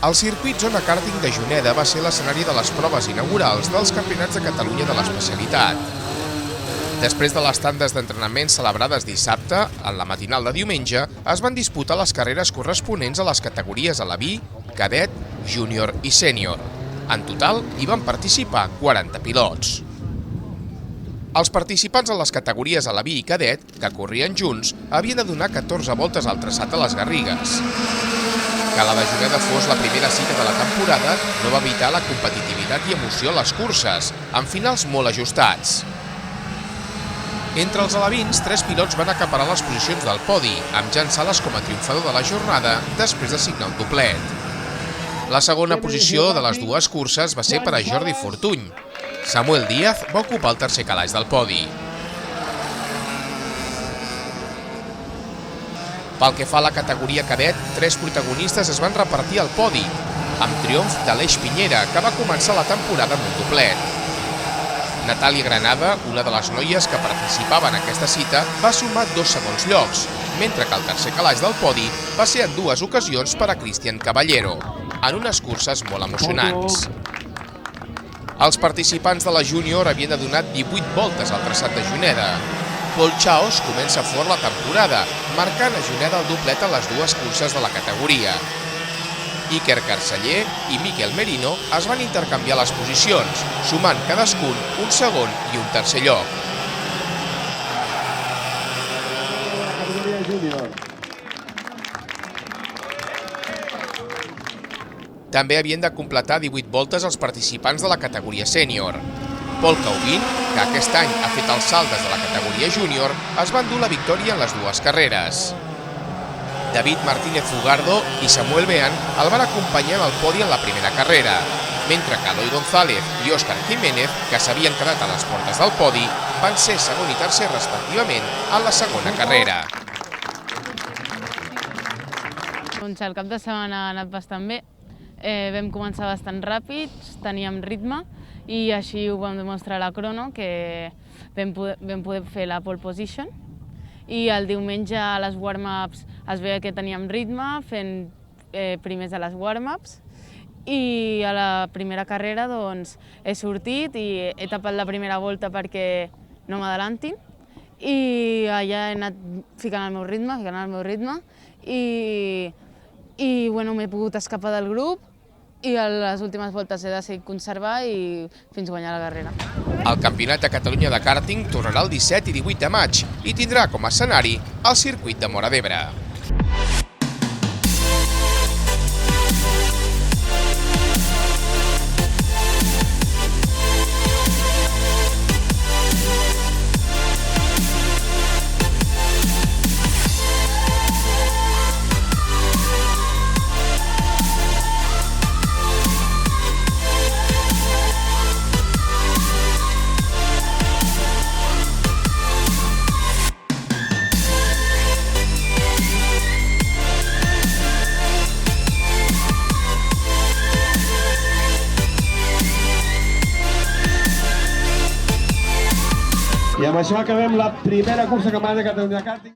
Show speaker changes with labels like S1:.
S1: El circuit Zona Karting de Juneda va ser l'escenari de les proves inaugurals dels Campionats de Catalunya de l'especialitat. Després de les tandes d'entrenament celebrades dissabte, en la matinal de diumenge, es van disputar les carreres corresponents a les categories Aleví, Cadet, Júnior i Sènior. En total, hi van participar 40 pilots. Els participants en les categories Aleví i Cadet, que corrien junts, havien de donar 14 voltes al traçat de les Garrigues. Que la de Juneda fos la primera cita de la temporada no va evitar la competitivitat i emoció a les curses, amb finals molt ajustats. Entre els alevins, 3 pilots van acaparar les posicions del podi, amb Jan Sales com a triomfador de la jornada després de signar un doblet. La segona posició de les dues curses va ser per a Jordi Fortuny. Samuel Díaz va ocupar el tercer calaix del podi. Pel que fa a la categoria cadet, 3 protagonistes es van repartir al podi, amb triomf d'Aleix Piñera, que va començar la temporada amb un doblet. Natàlia Granada, una de les noies que participava en aquesta cita, va sumar 2 segons llocs, mentre que el tercer calaix del podi va ser en 2 ocasions per a Cristian Caballero, en unes curses molt emocionants. Els participants de la Júnior havien de donar 18 voltes al traçat de Juneda. Pol Chaos comença fort la temporada, marcant a Juneda el doblet a les 2 curses de la categoria. Iker Carceller i Miquel Merino es van intercanviar les posicions, sumant cadascun un segon i un tercer lloc. També havien de completar 18 voltes els participants de la categoria sènior. Pol Caubin, que aquest any ha fet el salt des de la categoria júnior, es va endur la victòria en les 2 carreres. David Martínez Fugardo i Samuel Bean el van acompanyar en el podi en la primera carrera, mentre que Eloi González i Òscar Jiménez, que s'havien quedat a les portes del podi, van ser segon i tercer respectivament en la segona carrera.
S2: Doncs el cap de setmana ha anat bastant bé. Vam començar bastant ràpids, teníem ritme i així ho vam demostrar a la crono, que vam poder fer la pole position. I el diumenge a les warm-ups es veia que teníem ritme, fent primers a les warm-ups. I a la primera carrera doncs, he sortit i he tapat la primera volta perquè no m'adalantin. I allà he anat ficant el meu ritme, i bueno, m'he pogut escapar del grup i a les últimes voltes he decidit conservar i fins guanyar la carrera.
S1: El Campionat de Catalunya de Kàrting tornarà el 17 i 18 de maig i tindrà com a escenari el circuit de Móra d'Ebre.
S3: I amb això acabem la primera cursa campionat de Catalunya Kàrting.